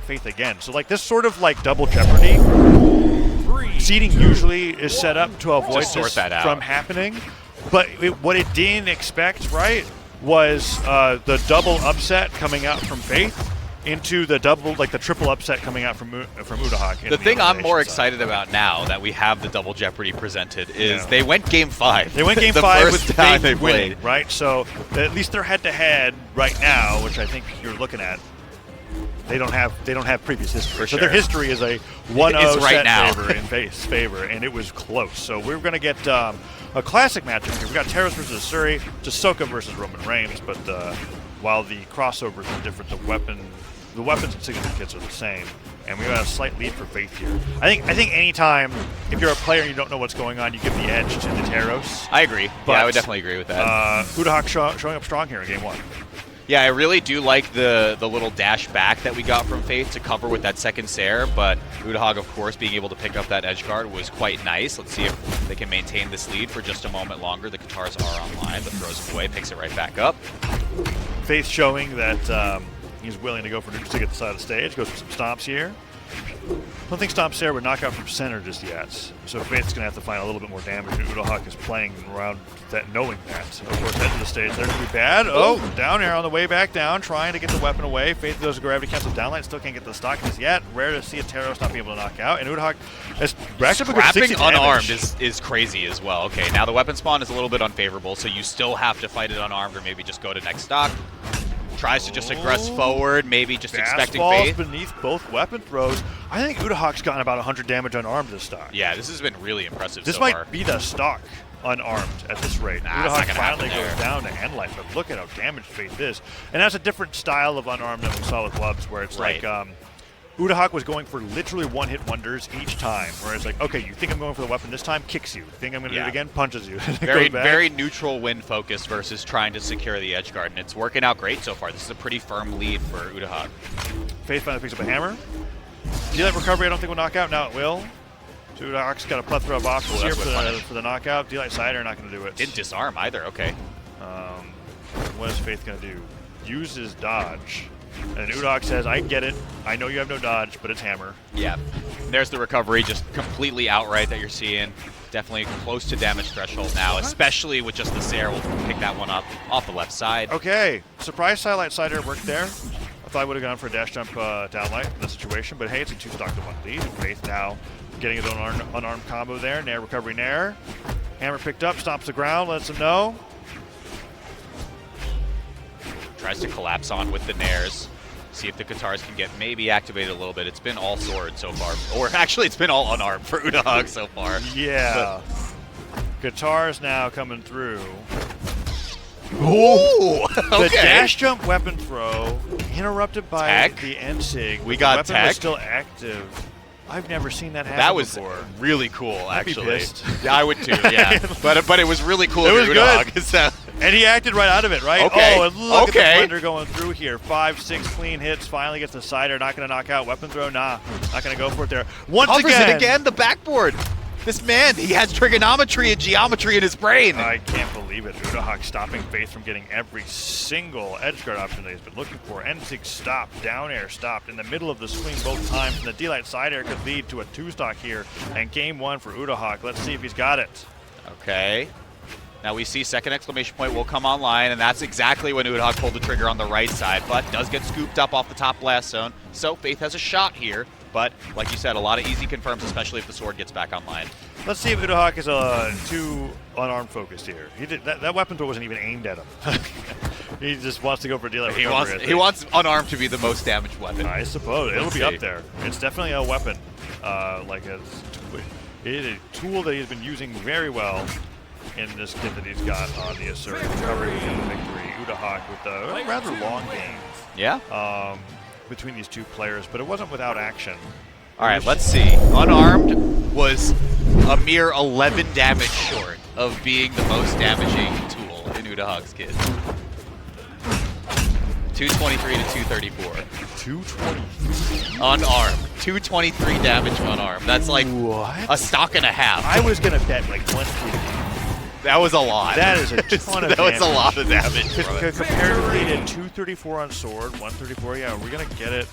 Faith again. So like this sort of like double jeopardy seeding usually is set up to avoid this from happening. But what it didn't expect, right, was the double upset coming out from Faith into the triple upset coming out from udeaghac. The thing I'm more excited about now that we have the double jeopardy presented is they went game 5. They went game the 5 first with time Faith they winning, played. right? So at least they're head-to-head right now, which I think you're looking at. They don't have previous history. For sure. So their history is a 1-0 right set now. favor in Faith's favor, and it was close. So we're going to get a classic matchup here. We got Terrace versus Asuri, Jisoka versus Roman Reigns, but while the crossovers are different, the weapons and signature kits are the same, and we got a slight lead for Faith here. I think anytime, if you're a player and you don't know what's going on, you give the edge to the Terrace. I agree. But, yeah, I would definitely agree with that. udeaghac showing up strong here in game 1. Yeah, I really do like the little dash back that we got from Faith to cover with that second Sair, but udeaghac, of course, being able to pick up that edge guard was quite nice. Let's see if they can maintain this lead for just a moment longer. The Katars are online, but throws it away, picks it right back up. Faith showing that he's willing to go for to get the side of the stage, goes for some stomps here. I don't think Stomp Sair would knock out from center just yet, so Faith's going to have to find a little bit more damage, and udeaghac is playing around that, knowing that. Of course, head to the stage, they're going to be bad. Oh, down air on the way back down, trying to get the weapon away. Faith goes to gravity cancel downlight, still can't get the stock just yet. Rare to see a Terrace not be able to knock out, and udeaghac has racked up a good 60 damage. Unarmed is crazy as well. Okay, now the weapon spawn is a little bit unfavorable, so you still have to fight it unarmed or maybe just go to next stock. Tries to just aggress forward, maybe just expecting Faith. Beneath both weapon throws. I think udeaghac's gotten about 100 damage unarmed this stock. Yeah, this has been really impressive This so might far. be the stock unarmed at this rate. udeaghac finally goes down to end life, but look at how damaged Faith is. And that's a different style of unarmed than we saw with Lubs, where it's like udeaghac was going for literally one-hit wonders each time, where it's like, okay, you think I'm going for the weapon this time, kicks you. Think I'm going to do it again, punches you. Very neutral win focus versus trying to secure the edge guard, and it's working out great so far. This is a pretty firm lead for udeaghac. Faith finally picks up a hammer. D-Light recovery I don't think will knock out. Now it will. So udeaghac's got a plethora of options here for the knockout. D-Light Cider not going to do it. Didn't disarm either, okay. What is Faith going to do? Use his dodge. And udeaghac says, I get it. I know you have no dodge, but it's hammer. Yeah. There's the recovery, just completely outright that you're seeing. Definitely close to damage threshold now, especially with just the Sair. We'll pick that one up off the left side. Okay. Surprise Sidelight Cider worked there. I thought I would have gone for a dash jump downlight in this situation, but hey, it's a 2-stock to 1 lead. Faith now getting his own unarmed combo there. Nair recovery Nair. Hammer picked up, stomps the ground, lets him know. Tries to collapse on with the Nairs. See if the Katars can get maybe activated a little bit. It's been all sword so far. Or actually, it's been all unarmed for udeaghac so far. Yeah. Katars now coming through. Ooh! The dash jump weapon throw interrupted by tech? the NSIG. We got the weapon tech. was still active. I've never seen that happen That was before. really cool, I'd be actually. pissed. Yeah, I would too, yeah. but it was really cool. It was good. good. And he acted right out of it, right? Okay. Oh, and look at the blender going through here. 5-6 clean hits. Finally gets the Cider. Not going to knock out. Weapon throw, nah. Not going to go for it there. Covers it again, the backboard. This man, he has trigonometry and geometry in his brain. I can't believe it. udeaghac stopping Faith from getting every single edge guard option that he's been looking for. NSIG stopped, down air stopped in the middle of the swing both times. And the D-Light side air could lead to a 2-stock here. And game 1 for udeaghac. Let's see if he's got it. Okay. Now we see second exclamation point will come online, and that's exactly when udeaghac pulled the trigger on the right side, but does get scooped up off the top blast zone. So Faith has a shot here, but like you said, a lot of easy confirms, especially if the sword gets back online. Let's see if udeaghac is too unarmed focused here. He did that weapon throw wasn't even aimed at him. He just wants to go for D-Light recovery. He wants unarmed to be the most damaged weapon. I suppose. It'll be up there. It's definitely a weapon. It is a tool that he's been using very well in this kit that he's got on the Asuri. Recovery and the victory. udeaghac with a rather long game. Yeah. Between these two players, but it wasn't without action. All right, let's see. Unarmed was a mere 11 damage short of being the most damaging tool in udeaghac's kit. 223 to 234. 223? Unarmed. 223 damage unarmed. That's like a stock and a half. I was going to bet like 150. That was a lot. That is a ton of damage. That was a lot of damage. Comparatively to 234 on sword, 134, yeah, we're going to get it.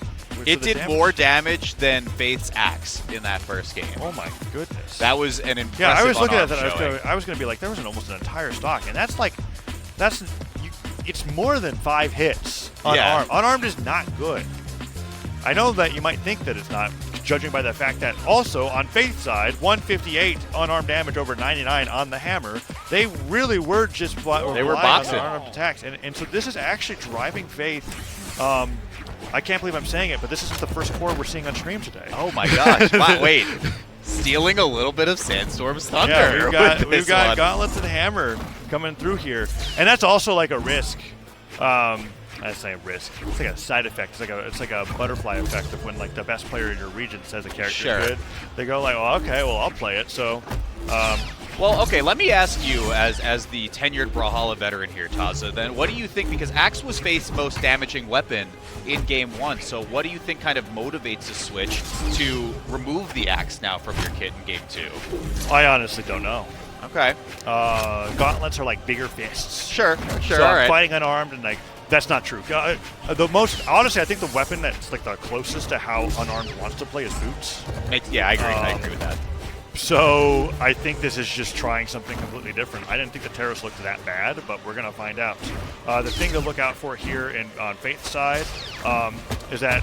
It did more damage than Faith's axe in that first game. Oh my goodness. That was an impressive. Yeah, I was looking at that. showing. I was going to be like, there was almost an entire stock, and it's more than 5 hits unarmed. Unarmed is not good. I know that you might think that it's not, judging by the fact that also on Faith's side, 158 unarmed damage over 99 on the hammer. They really were just they were boxing on unarmed attacks, and so this is actually driving Faith. I can't believe I'm saying it, but this isn't the first core we're seeing on stream today. Oh my gosh! Wow, wait, stealing a little bit of Sandstorm's thunder. Yeah, we've got Gauntlets and Hammer coming through here, and that's also like a risk. I say risk. It's like a side effect. It's like a butterfly effect of when like the best player in your region says a character is good. They go like, well, okay, well I'll play it. So. Well, okay, let me ask you, as the tenured Brawlhalla veteran here, Taza, then what do you think, because Axe was Faith's most damaging weapon in Game 1, so what do you think kind of motivates the switch to remove the Axe now from your kit in Game 2? I honestly don't know. Okay. Gauntlets are like bigger fists. Sure, so all right. Fighting unarmed and like, that's not true. Honestly, I think the weapon that's like the closest to how unarmed wants to play is boots. Yeah, I agree. I agree with that. So I think this is just trying something completely different. I didn't think the Terrace looked that bad, but we're going to find out. The thing to look out for here on Faith's side is that...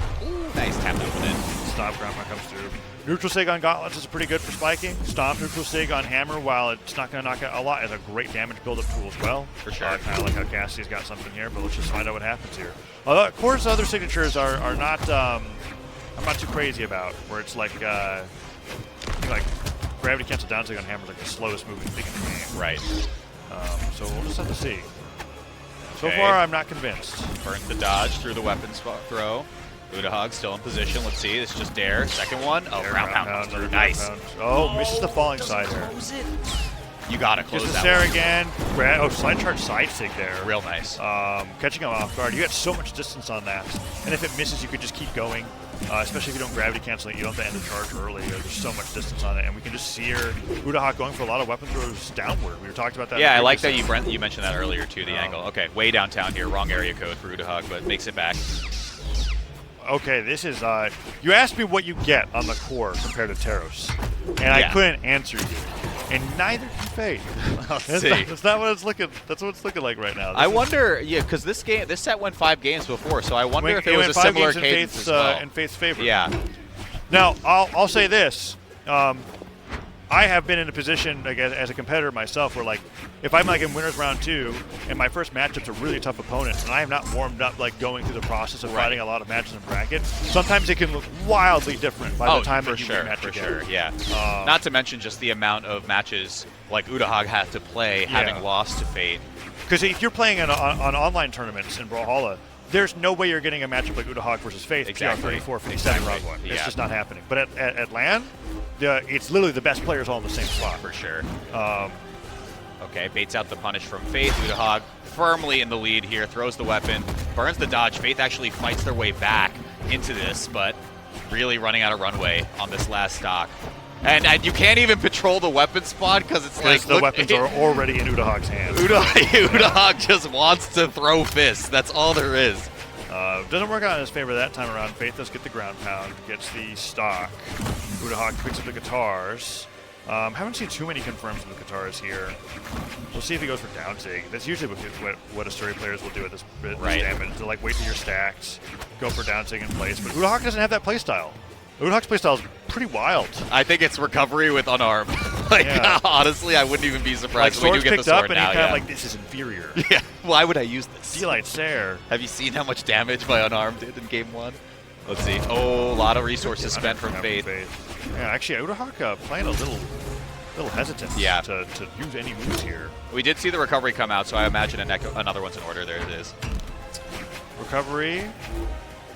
Nice tap out with it. Stomp Grandma comes through. Neutral Sig on Gauntlets is pretty good for spiking. Stomp Neutral Sig on Hammer, while it's not going to knock out a lot, is a great damage build-up tool as well. For sure. Kind of like how Cassie's got something here, but let's just find out what happens here. Of course, other signatures are not... I'm not too crazy about, where it's like Gravity Cancel Down Sig on Hammer is like the slowest moving thing in the game. Right. So we'll just have to see. So far, I'm not convinced. Burns the dodge through the weapon throw. udeaghac still in position. Let's see. It's just Dare. Second one. Oh, ground pound comes through. Nice. Oh, misses the falling side there. You gotta close just that Sarah one. again. Oh, slide charge side sig there. Real nice. Catching him off guard. You got so much distance on that. And if it misses, you could just keep going. Especially if you don't gravity cancel it, you don't have to end the charge early. There's so much distance on it, and we can just see her udeaghac going for a lot of weapon throws downward. We were talking about that. Yeah, I like that you mentioned that earlier too. The angle. Okay, way downtown here. Wrong area code for udeaghac, but makes it back. Okay, this is you asked me what you get on the core compared to Terros, and I couldn't answer you. And neither can Faith. That's not what it's looking. That's what it's looking like right now. I wonder, because this set went 5 games before, so I wonder if it was a similar cadence as well. In Faith's favor. Yeah. Now I'll say this: I have been in a position like, as a competitor myself, where like if I'm like in winners round 2 and my first matchup's a really tough opponent, and I have not warmed up like going through the process of fighting a lot of matches in bracket, sometimes it can look wildly different by the time that you match again. For sure, yeah. Not to mention just the amount of matches like udeaghac had to play having lost to Fate. Because if you're playing on online tournaments in Brawlhalla, there's no way you're getting a matchup like udeaghac versus Faith, exactly. PR 34, 57 round 1. It's just not happening. But at LAN, it's literally the best players all in the same spot. For sure. Okay, baits out the punish from Faith. udeaghac firmly in the lead here, throws the weapon, burns the dodge. Faith actually fights their way back into this, but really running out of runway on this last stock. And you can't even patrol the weapon spot because it's like the weapons are already in udeaghac's hands. udeaghac just wants to throw fists. That's all there is. Doesn't work out in his favor that time around. Faith does get the ground pound, gets the stock. udeaghac picks up the guitars. Haven't seen too many confirms with the guitars here. We'll see if he goes for down sig. That's usually what Asturi players will do at this damage. They'll like wait till you're stacked, go for down sig in place. But udeaghac doesn't have that playstyle. udeaghac playstyle is pretty wild. I think it's recovery with unarmed. Honestly, I wouldn't even be surprised when you get the sword up and now. He's kind of like, this is inferior. Yeah. Why would I use this? Delight Sair. Have you seen how much damage my unarmed did in Game 1? Let's see. Oh, a lot of resources spent from Faith. Yeah, actually, udeaghac playing a little hesitant to use any moves here. We did see the recovery come out, so I imagine another one's in order. There it is. Recovery.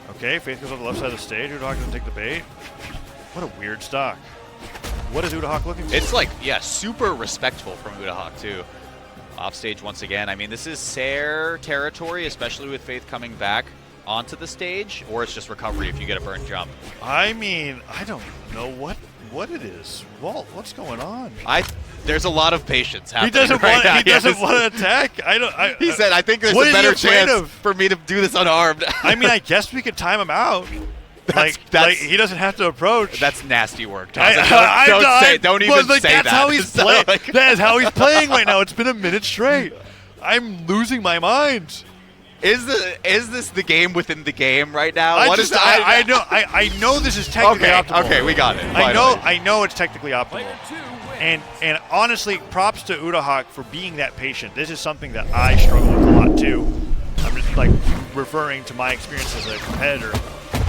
Okay, Faith goes on the left side of the stage. udeaghac doesn't take the bait. What a weird stock. What is udeaghac looking for? It's like, super respectful from udeaghac, too. Off stage once again. I mean, this is Sair territory, especially with Faith coming back onto the stage, or it's just recovery if you get a burn jump. I mean, I don't know what it is. Walt, what's going on? There's a lot of patience happening. He doesn't want to attack. He said, I think there's a better chance for me to do this unarmed. I mean, I guess we could time him out. Like he doesn't have to approach. That's nasty work. Don't even say that. That's how he's playing. That is how he's playing right now. It's been a minute straight. I'm losing my mind. Is this the game within the game right now? I know this is technically optimal. Okay, we got it. I know it's technically optimal. And honestly, props to udeaghac for being that patient. This is something that I struggle with a lot too. I'm just like referring to my experience as a competitor.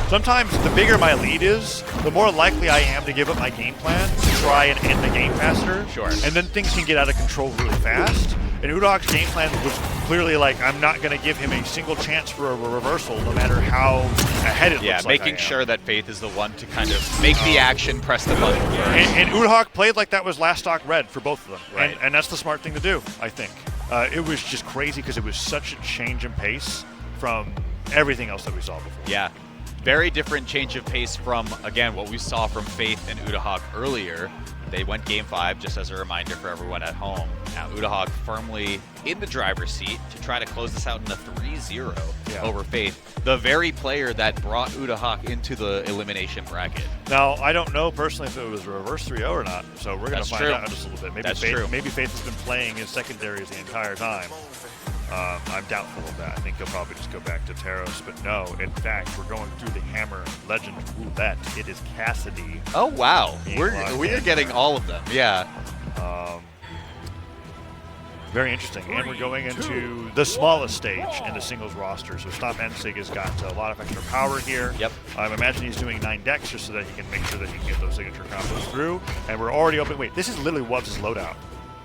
Sometimes the bigger my lead is, the more likely I am to give up my game plan to try and end the game faster. Sure. And then things can get out of control really fast. And udeaghac's game plan was clearly like, I'm not going to give him a single chance for a reversal, no matter how ahead it looks like. Yeah, making sure that Faith is the one to kind of make the action, press the button. And udeaghac played like that was last stock red for both of them. Right. And that's the smart thing to do, I think. It was just crazy because it was such a change in pace from everything else that we saw before. Yeah. Very different change of pace from, again, what we saw from Faith and udeaghac earlier. They went Game 5, just as a reminder for everyone at home. Now, udeaghac firmly in the driver's seat to try to close this out in a 3-0 over Faith. The very player that brought udeaghac into the elimination bracket. Now, I don't know personally if it was a reverse 3-0 or not, so we're going to find out in just a little bit. Maybe Faith has been playing his secondaries the entire time. I'm doubtful of that. I think he'll probably just go back to Taros, but no, in fact, we're going through the Hammer Legend roulette. It is Cassidy. Oh, wow. We're getting all of them. Yeah. Very interesting. And we're going into the smallest stage in the singles roster. So Stomp Ensig has got a lot of extra power here. Yep. I imagine he's doing 9 decks just so that he can make sure that he can get those signature combos through. And we're already open. Wait, this is literally Wubbs' loadout.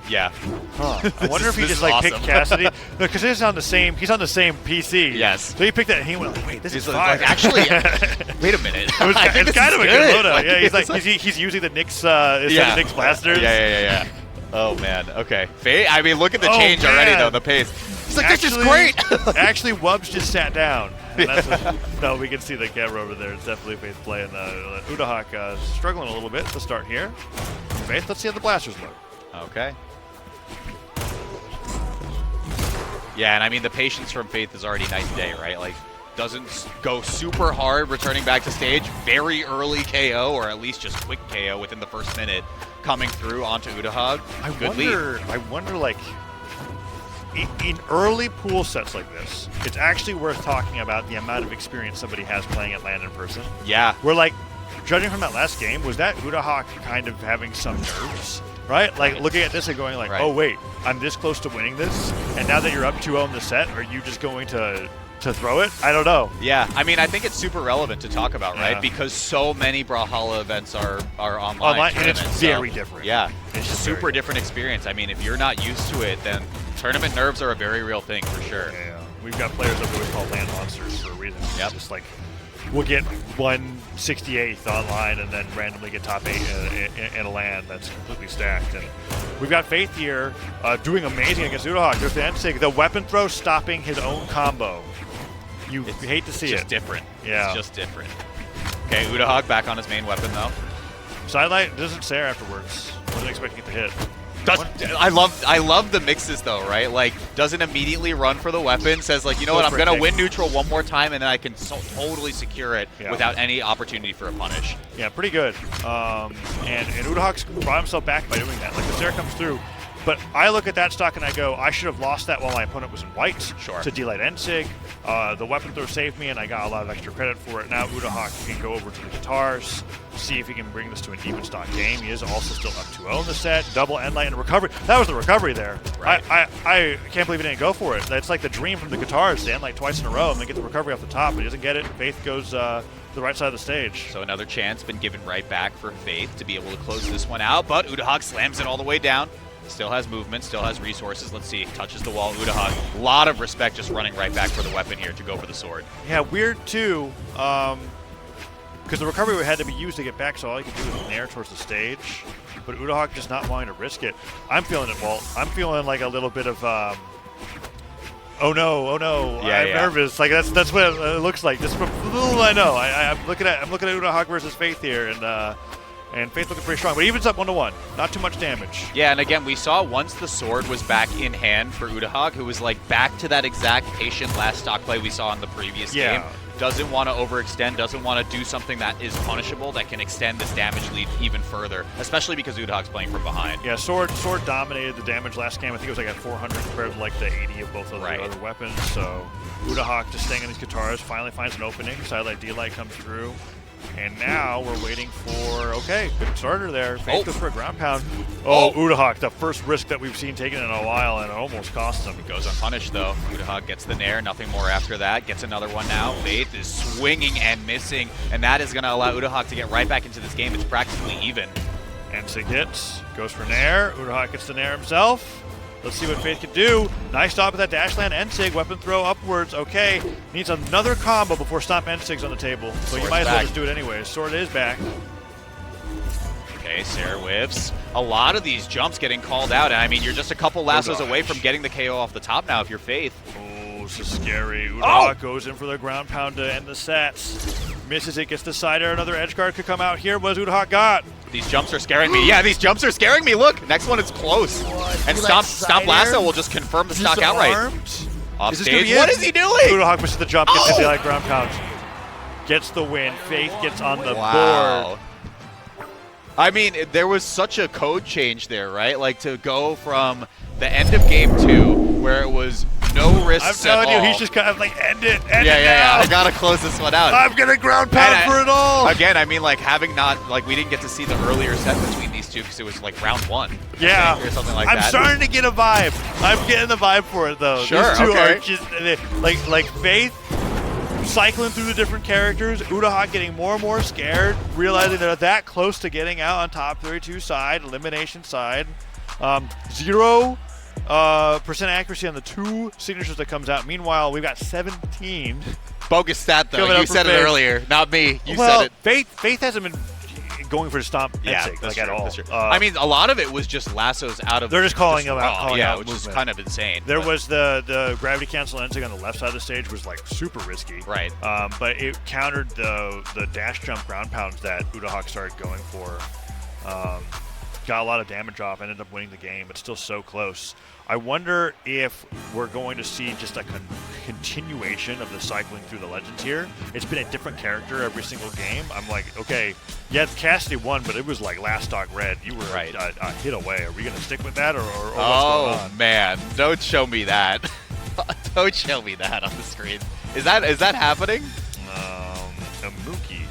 Yeah. Huh. I wonder if he just like picked Cassidy. No, because he's on the same PC. Yes. So he picked that and he went like, wait, this is fire. Like, actually, wait a minute. It's kind of a good loadout. Yeah, he's using the Nyx Nyx blasters. Yeah. Oh man. Okay. I mean, look at the change already though. The pace. It's like, this is great. Actually, Wubbs just sat down. No, we can see the camera over there. It's definitely Faith playing. udeaghac struggling a little bit to start here. Faith, let's see how the blasters look. Okay. Yeah, and I mean, the patience from Faith is already night and day, right? Like, doesn't go super hard returning back to stage. Very early KO, or at least just quick KO within the first minute, coming through onto udeaghac. I wonder, like, in early pool sets like this, it's actually worth talking about the amount of experience somebody has playing at LAN in person. Yeah. We're like, judging from that last game, was that udeaghac kind of having some nerves? Right? Like, looking at this and going like, oh, wait, I'm this close to winning this, and now that you're up 2-0 in the set, are you just going to throw it? I don't know. Yeah, I mean, I think it's super relevant to talk about, right? Because so many Brawlhalla events are online and it's very different. Yeah, it's a super different experience. I mean, if you're not used to it, then tournament nerves are a very real thing for sure. Yeah. We've got players that we always call LAN monsters for a reason. Yep. Just like, we'll get 168th online and then randomly get top 8 in a LAN that's completely stacked. And we've got Faith here doing amazing against udeaghac. There's the Ensig, the weapon throw stopping his own combo. You hate to see it. It's just different. Yeah. It's just different. Okay, udeaghac back on his main weapon though. Sidelight doesn't stare afterwards. Wasn't expecting it to hit. I love the mixes though, right? Like, doesn't immediately run for the weapon, says like, you know what, I'm gonna win neutral one more time and then I can totally secure it without any opportunity for a punish. Yeah, pretty good. And udeaghac's brought himself back by doing that. Like, the Sarah comes through, but I look at that stock and I go, I should have lost that while my opponent was in white to delight Ensig. The weapon throw saved me and I got a lot of extra credit for it. Now udeaghac can go over to the guitars, see if he can bring this to an even stock game. He is also still up 2-0 in the set. Double end light and recovery. That was the recovery there. Right. I can't believe he didn't go for it. That's like the dream from the guitars to end light twice in a row and then get the recovery off the top, but he doesn't get it. Faith goes the right side of the stage. So another chance been given right back for Faith to be able to close this one out, but udeaghac slams it all the way down. Still has movement, still has resources. Let's see, touches the wall. udeaghac, a lot of respect just running right back for the weapon here to go for the sword. Yeah, weird too, because the recovery had to be used to get back, so all you could do was nair towards the stage. But udeaghac just not wanting to risk it. I'm feeling it, Walt. I'm feeling like a little bit of, oh no, I'm nervous. Like that's what it looks like. Just from little I know. I'm looking at udeaghac versus Faith here, and Faith looking pretty strong, but evens up 1-1. Not too much damage. Yeah, and again, we saw once the sword was back in hand for udeaghac, who was like back to that exact patient last stock play we saw in the previous game. doesn't want to overextend, doesn't want to do something that is punishable that can extend this damage lead even further, especially because udeaghac's playing from behind. Yeah, Sword dominated the damage last game. I think it was like at 400 compared to like the 80 of both of the other weapons. So udeaghac just staying on these guitars, finally finds an opening. Sidelight D-Light comes through. And now we're waiting for, okay, good starter there. Faith goes for a ground pound. Oh, udeaghac, the first risk that we've seen taken in a while, and it almost cost him. It goes unpunished, though. udeaghac gets the nair, nothing more after that. Gets another one now. Faith is swinging and missing, and that is going to allow udeaghac to get right back into this game. It's practically even. Ensig hits, goes for nair. udeaghac gets the nair himself. Let's see what Faith can do. Nice stop with that dash land. Ensig, weapon throw upwards. Okay, needs another combo before Stomp Ensig's on the table. So you might as well just do it anyways. Sword is back. Okay, Sarah whiffs. A lot of these jumps getting called out. And I mean, you're just a couple lassos away from getting the KO off the top now if you're Faith. Oh, this is scary. udeaghac goes in for the ground pound to end the sets. Misses it, gets the side air. Another edge guard could come out here. What has udeaghac got? These jumps are scaring me. Yeah, these jumps are scaring me. Look, next one is close. And Stomp Lasso will just confirm the stock outright. Off stage. What is he doing? udeaghac misses the jump, gets the ground pound. Gets the win. Faith gets on the board. I mean, there was such a code change there, right? Like to go from the end of game 2, where it was no risks I'm telling you, he's just kind of like, end it now. I gotta close this one out. I'm gonna ground pound for it all. Again, I mean, like having we didn't get to see the earlier set between these two because it was like round 1. Yeah, or something like I'm that. starting to get a vibe. I'm getting the vibe for it though. Sure, These two okay. are just like Faith cycling through the different characters, udeaghac getting more and more scared, realizing they're that close to getting out on top 32 side, elimination side. 0% accuracy on the 2 signatures that comes out. Meanwhile, we've got 17. Bogus stat though. You said it earlier, not me. You said it. Faith hasn't been going for the stomp at all. I mean, a lot of it was just lassos out of. They're just calling them out. Which is kind of insane. There was the gravity cancel Ensig on the left side of the stage was like super risky. Right. But it countered the dash jump ground pounds that udeaghac started going for. Got a lot of damage off, ended up winning the game, but still so close. I wonder if we're going to see just a continuation of the cycling through the legends here. It's been a different character every single game. I'm like, okay, yeah, Cassidy won, but it was like last stock red. You were a hit away. Are we going to stick with that, or what's going on? Oh man, don't show me that. Don't show me that on the screen. Is that happening?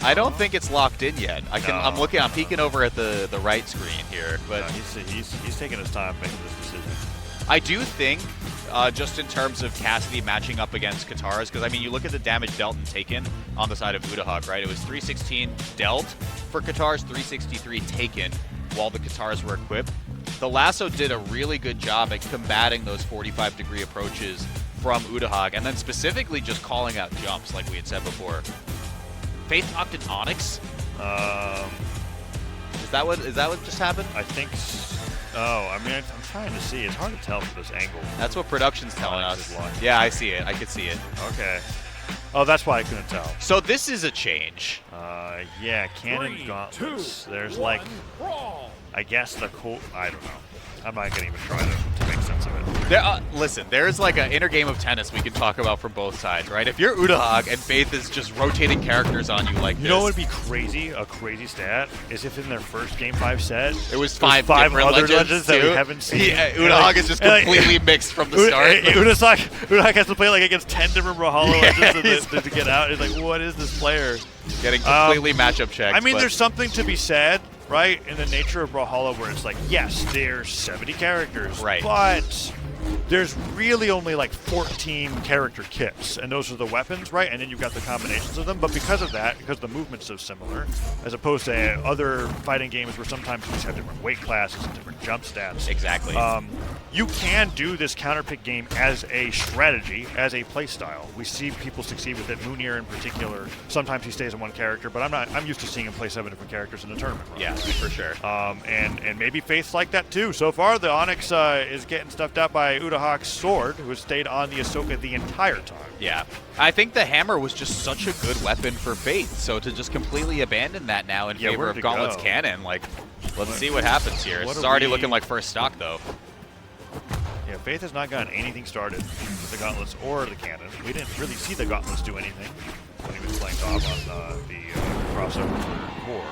I don't think it's locked in yet. I'm peeking over at the right screen here, but he's taking his time making this decision. I do think, just in terms of Cassidy matching up against Katars, because I mean, you look at the damage dealt and taken on the side of udeaghac, right? It was 316 dealt for Katars, 363 taken while the Katars were equipped. The lasso did a really good job at combating those 45-degree approaches from udeaghac, and then specifically just calling out jumps, like we had said before. Faith knocked in Onyx. Is that what just happened? I think. I mean, I'm trying to see. It's hard to tell from this angle. That's what production's telling us. Yeah, I see it. I could see it. Okay. Oh, that's why I couldn't tell. So this is a change. Yeah, cannon gauntlets. There's like, I guess the I don't know. I'm not gonna even try to make sense of it. Listen, there's like an inner game of tennis we can talk about from both sides, right? If you're udeaghac and Faith is just rotating characters on you like this. You know what would be crazy? A crazy stat is if in their first Game 5 set, it was five other legends that we haven't seen. Yeah, udeaghac is just completely mixed from the start. udeaghac has to play like against 10 different Brawlhalla legends to get out. It's like, what is this player? Getting completely matchup checked. I mean, there's something to be said, right, in the nature of Brawlhalla where it's like, yes, there's 70 characters, right, but there's really only like 14 character kits, and those are the weapons, right? And then you've got the combinations of them. But because of that, because the movement's so similar, as opposed to other fighting games where sometimes you just have different weight classes and different jump stats. Exactly. You can do this counterpick game as a strategy, as a play style. We see people succeed with it. Moonir in particular, sometimes he stays in one character, but I'm used to seeing him play 7 different characters in the tournament. Right? Yeah, for sure. And maybe Faith's like that too. So far, the Onyx is getting stuffed out by udeaghac's sword, who has stayed on the Ahsoka the entire time. Yeah. I think the hammer was just such a good weapon for Faith, so to just completely abandon that now in favor of Gauntlet's cannon, like, let's see what happens here. It's already looking like first stock, though. Yeah, Faith has not gotten anything started with the gauntlets or the cannon. We didn't really see the gauntlets do anything when he was playing top on the crossover for core.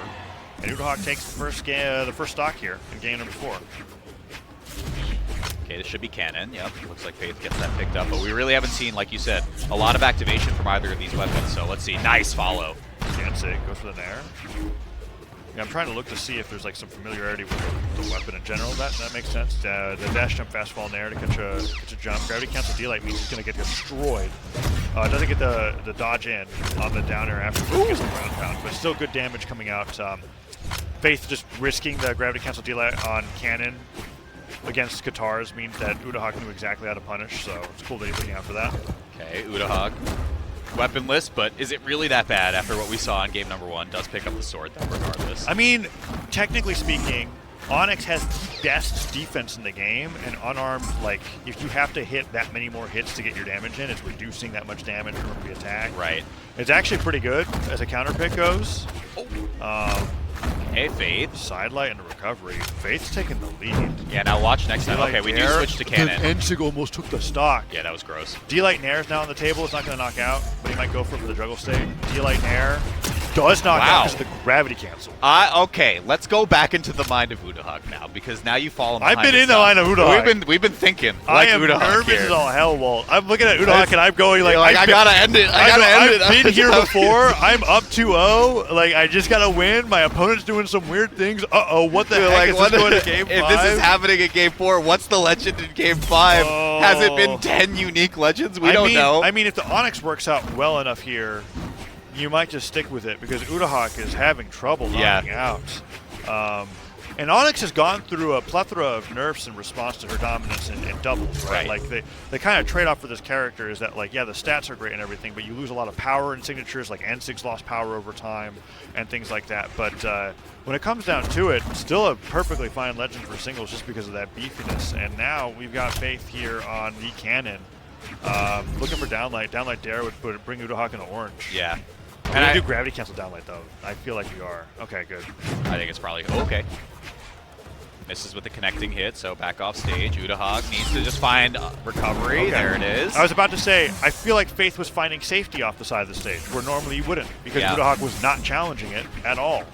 And udeaghac takes the first stock here in game number 4. Okay, this should be cannon. Yep, looks like Faith gets that picked up, but we really haven't seen, like you said, a lot of activation from either of these weapons. So let's see. Nice follow. Dancing goes for the nair. Yeah, I'm trying to look to see if there's like some familiarity with the weapon in general. That makes sense. The dash jump fast fall nair to catch a jump. Gravity cancel D-light means he's going to get destroyed. Doesn't get the dodge in on the down air after he gets the ground pound, but still good damage coming out. Faith just risking the gravity cancel D-light on cannon against Katars means that udeaghac knew exactly how to punish, so it's cool that he's looking out for that. Okay, udeaghac. Weaponless, but is it really that bad after what we saw in game number 1? Does pick up the sword though, regardless. I mean, technically speaking, Onyx has the best defense in the game, and unarmed, like, if you have to hit that many more hits to get your damage in, it's reducing that much damage from the attack. Right. It's actually pretty good as a counter pick goes. Hey, Faith. Sidelight and recovery. Faith's taking the lead. Yeah, now watch next time. Okay, we do switch to cannon. Ensig almost took the stock. Yeah, that was gross. D-Light Nair is now on the table. It's not going to knock out, but he might go for the juggle state. D-Light Nair does knock out because of the gravity cancel. Okay, let's go back into the mind of udeaghac now, because now you fall behind. I've been in the line of udeaghac. We've been thinking I like am udeaghac nervous here. as all hell, Walt. I'm looking at udeaghac and I'm going like, I gotta end it. I've been here before. I'm up 2-0. Like, I just gotta win. My opponent's doing some weird things. What the heck is this going to game 5? If this is happening in game 4, what's the legend in game 5? Has it been 10 unique legends? We don't know. I mean, if the Onyx works out well enough here, you might just stick with it, because udeaghac is having trouble knocking out. And Onyx has gone through a plethora of nerfs in response to her dominance in doubles, right? Like, the kind of trade-off for this character is that, like, yeah, the stats are great and everything, but you lose a lot of power in signatures, like Ensig's lost power over time and things like that. But when it comes down to it, still a perfectly fine legend for singles just because of that beefiness. And now we've got Faith here on the cannon. Looking for downlight. Downlight dare would bring udeaghac in orange. Yeah. We're going to do gravity cancel downlight, though. I feel like we are. Okay, good. I think it's probably okay. Misses with the connecting hit, so back off stage. udeaghac needs to just find recovery. Okay. There it is. I was about to say, I feel like Faith was finding safety off the side of the stage, where normally you wouldn't, because udeaghac was not challenging it at all.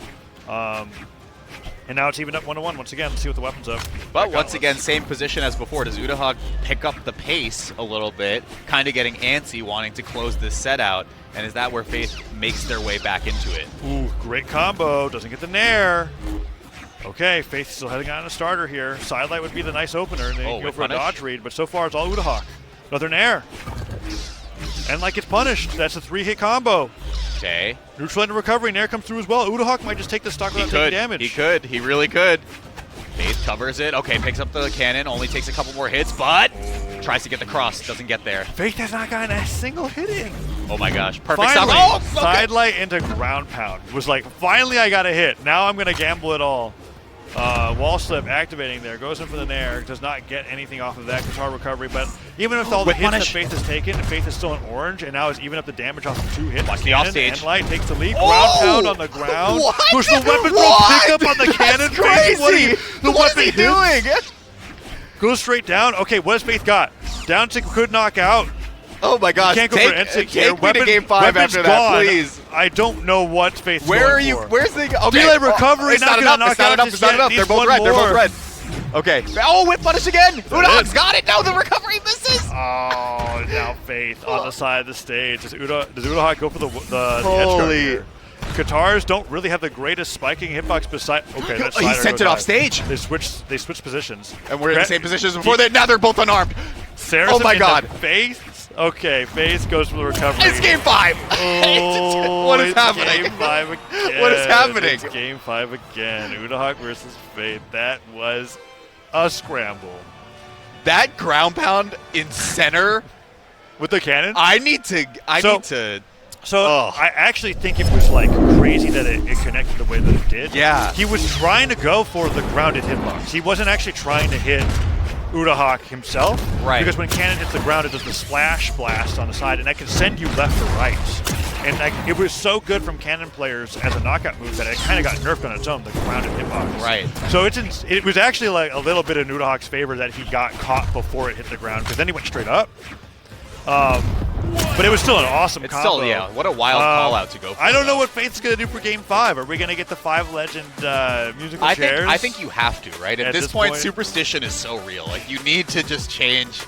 And now it's even up 1-1 once again. Let's see what the weapon's up. But once again, same position as before. Does udeaghac pick up the pace a little bit, kind of getting antsy, wanting to close this set out? And is that where Faith makes their way back into it? Ooh, great combo. Doesn't get the nair. Okay, Faith still heading on a starter here. Sidelight would be the nice opener, and they go for a dodge read, but so far it's all udeaghac. Another nair. And like it's punished. That's a 3-hit combo. Okay. Neutral into recovery. Nair comes through as well. udeaghac might just take the stock without taking damage. He could. He really could. Faith covers it. Okay, picks up the cannon. Only takes a couple more hits, but tries to get the cross. Doesn't get there. Faith has not gotten a single hit in. Oh my gosh. Perfect stop. Oh, okay. Sidelight into ground pound. Was like, finally I got a hit. Now I'm going to gamble it all. Wall slip activating there, goes in for the nair, does not get anything off of that guitar recovery, but even with all the hits that Faith has taken, Faith is still in orange, and now is even up the damage off of 2 hits. Watch the offstage. And Light takes the lead, ground pound on the ground. Push the weapon throw, pick up on the cannon. Crazy! What is he doing? Goes straight down. Okay, what has Faith got? Down tick could knock out. Oh my gosh! Can't go for N6 here. Take me to game 5 after that, please. I don't know what Faith's Where are you? for. Where's the? Okay. Delay recovery. It's not enough. It's not enough. It's not enough. They're both red. They're both red. Okay. Oh, whip punish again. udeaghac's got it. No, the recovery misses. Oh, now Faith on the side of the stage. Does udeaghac go for the edge guard here? Katars don't really have the greatest spiking hitbox beside. Okay, that's he sent it off stage. They switched positions. And we're in the same position as before. Now they're both unarmed. Oh my God. Faith. Okay, Faith goes for the recovery. It's game 5. Oh, what is happening? Game 5 again. What is happening? It's game 5 again. udeaghac versus Faith. That was a scramble. That ground pound in center with the cannon. I need to. So I actually think it was like crazy that it connected the way that it did. Yeah. He was trying to go for the grounded hitbox. He wasn't actually trying to hit udeaghac himself. Right. Because when cannon hits the ground, it does the splash blast on the side, and that can send you left or right. And like, it was so good from Cannon players as a knockout move that it kind of got nerfed on its own, the grounded hitbox. Right. So it was actually like a little bit in udeaghac's favor that he got caught before it hit the ground, because then he went straight up. But it was still an awesome combo. Still, yeah, what a wild call out to go for. I don't know what Faith's going to do for Game 5. Are we going to get the 5 legend musical chairs? I think you have to, right? At this point, Superstition is so real. Like, you need to just change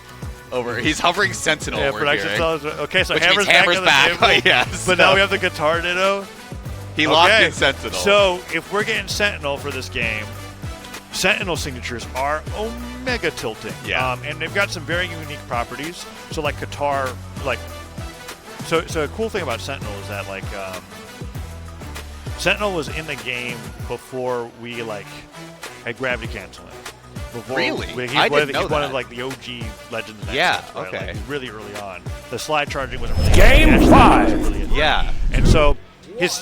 over. He's hovering Sentinel over here. Okay, so Which Hammer's Hammer's back. back. Yes. But now we have the guitar ditto. He locked in Sentinel. So if we're getting Sentinel for this game, Sentinel signatures are omega tilting. Yeah. And they've got some very unique properties. So like Qatar, like, so a cool thing about Sentinel is that like, Sentinel was in the game before we like had gravity canceling. Really? He's I didn't know he's one that. of like the OG legends. And Yeah. Exits, right? Okay. Like, really early on, the slide charging wasn't really Game 5. really Yeah. and so his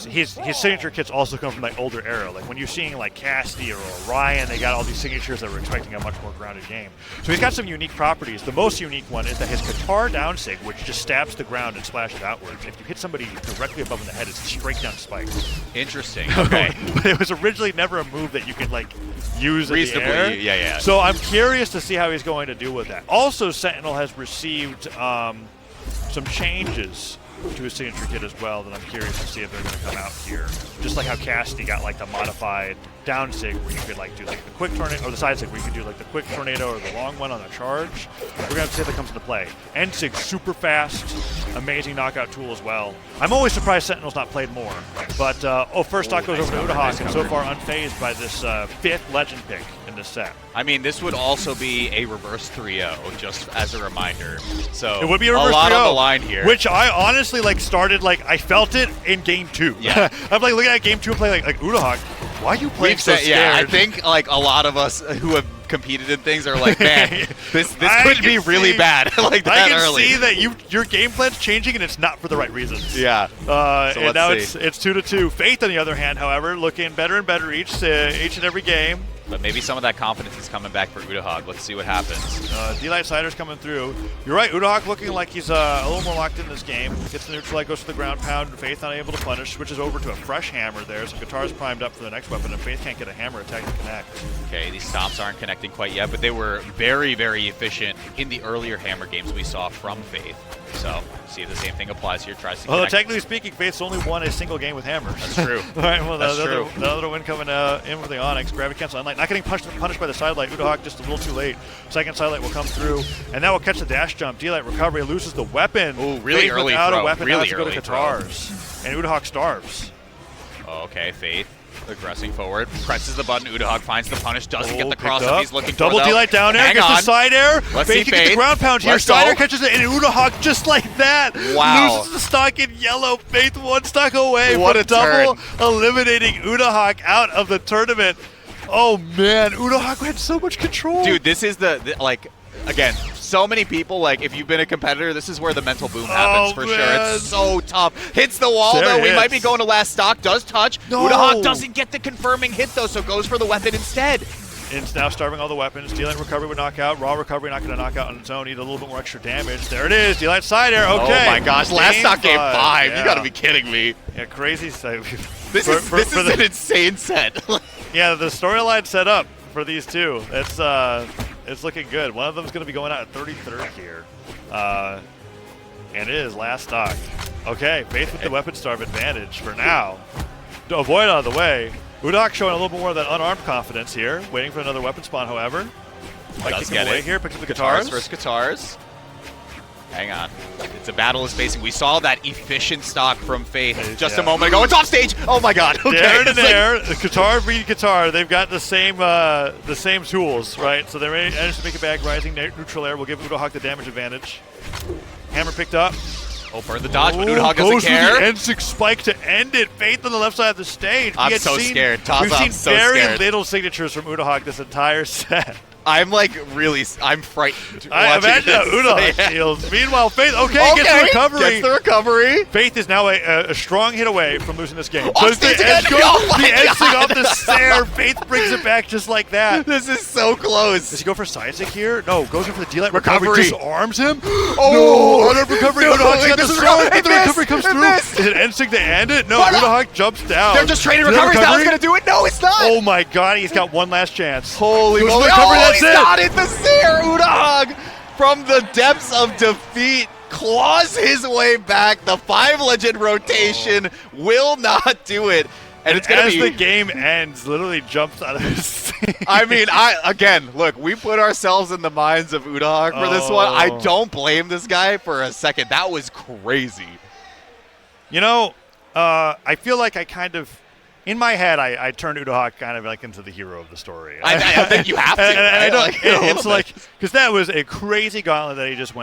signature kits also come from that older era. Like when you're seeing like Cassidy or Orion, they got all these signatures that were expecting a much more grounded game. So he's got some unique properties. The most unique one is that his Qatar down sig, which just stabs the ground and splashes outwards. If you hit somebody directly above in the head, it's straight down spike. Interesting. Okay. But it was originally never a move that you could like use in the air. Reasonably, yeah. So I'm curious to see how he's going to deal with that. Also, Sentinel has received some changes to his signature kit as well that I'm curious to see if they're going to come out here. Just like how Cassidy got like the modified down sig where you could like do like the quick tornado, or the side sig where you could do like the quick tornado or the long one on a charge. We're going to see if that comes into play. End sig super fast, amazing knockout tool as well. I'm always surprised Sentinel's not played more. But first stock goes over to udeaghac, and so far unfazed by this 5th legend pick in this set. I mean, this would also be a reverse 3-0, just as a reminder. So it would be a reverse 3-0, lot on the line here. which I honestly like started like I felt it in Game 2. Yeah. I'm like looking at Game 2 and playing like udeaghac. Why are you playing so scared? Yeah, I think like a lot of us who have competed in things are like, man, this could be really bad like that early. I can see that your game plan's changing and it's not for the right reasons. Yeah. And now it's 2-2. Faith, on the other hand, however, looking better and better each and every game. But maybe some of that confidence is coming back for udeaghac. Let's see what happens. D-Light Sider's coming through. You're right, udeaghac looking like he's a little more locked in this game. Gets the neutral light, goes for the ground pound. Faith unable to punish. Switches over to a fresh hammer there. So Guitar's primed up for the next weapon, and Faith can't get a hammer attack to connect. Okay, these stomps aren't connecting quite yet, but they were very, very efficient in the earlier hammer games we saw from Faith. So, see if the same thing applies here. Tries to Although connect. technically speaking, Faith's only won a single game with hammers. That's true. All right, well, That's the other win coming in with the Onyx. Gravity cancel unlight. Not getting punished by the sidelight. udeaghac just a little too late. Second sidelight will come through, and that will catch the dash jump. D-Light recovery, loses the weapon. Ooh, really Faith early without throw. a weapon, Really has to go to early guitars. And udeaghac starves. Okay, Faith aggressing forward, presses the button. udeaghac finds the punish, doesn't get the Picked cross up. up he's looking Double for. D-Light down air, Hang gets on. the side air. Let's Faith see can get the Faith. ground pound here. Let's Side air go. catches it, and udeaghac just like that Wow. loses the stock in yellow. Faith one stock away What from a double turn. eliminating udeaghac out of the tournament. Oh man, udeaghac had so much control. Dude, this is the like, again, so many people, like, if you've been a competitor, this is where the mental boom happens for sure. man. It's so tough. Hits the wall, There though. it We might be hits. going to last stock. Does touch. No. udeaghac doesn't get the confirming hit, though, so goes for the weapon instead. It's now starving all the weapons. D-Light recovery would knock out. Raw recovery not going to knock out on its own. Need a little bit more extra damage. There it is. D-Light side air. Okay. Oh my gosh, last stock game 5. Yeah. You gotta be kidding me. Yeah, crazy. This is an insane set. Yeah, the storyline set up for these two. It's looking good. One of them is going to be going out at 33rd here. And it is last stock. Okay, Faith with the weapon starve advantage for now. To avoid out of the way. udeaghac showing a little bit more of that unarmed confidence here. Waiting for another weapon spawn, however. Like Does to get away it. here. Picks up the Guitars guitars. versus guitars. Hang on. It's a battle of spacing. We saw that efficient stock from Faith just a moment ago. It's off stage. Oh my god. Okay. There and It's like- there. The guitar beat guitar. They've got the same tools, right? So they managed to make it back. Rising neutral air will give udeaghac the damage advantage. Hammer picked up. Oh, burn the dodge, but Ooh, udeaghac goes doesn't care. for the N6 spike to end it. Faith on the left side of the stage. I'm so scared. We've I'm seen so very scared. little signatures from udeaghac this entire set. I'm like I'm frightened. I watching imagine this. udeaghac shields. Meanwhile, Faith, gets the recovery. Gets the recovery. Faith is now a strong hit away from losing this game. Off stage again. Oh my the edge God. off the stair. Faith brings it back just like that. This is so close. Does he go for Seismic here? No, goes in for the D-Light Recovery. Disarms him. Oh, no, recovery. no, Udahawk's got the misses throw. it The recovery comes through. missed. Is it Instinct to end it? No, What? Udahawk jumps down. They're just trading Is that recoveries. That was recovery? going to do it. No, it's not. Oh my god, he's got one last chance. Holy Goes for moly. the recovery, Oh, that's he's it. got it. The Sair Udahog from the depths of defeat claws his way back. The 5-legend rotation will not do it. And it's going to As be... the game ends, literally jumps out of his seat. I mean, again, look, we put ourselves in the minds of Udahog for this one. I don't blame this guy for a second. That was crazy. You know, I feel like I kind of, in my head, I turned Udahawk kind of like into the hero of the story. I think you have to. And I right? don't, Like, it's like, because that was a crazy gauntlet that he just went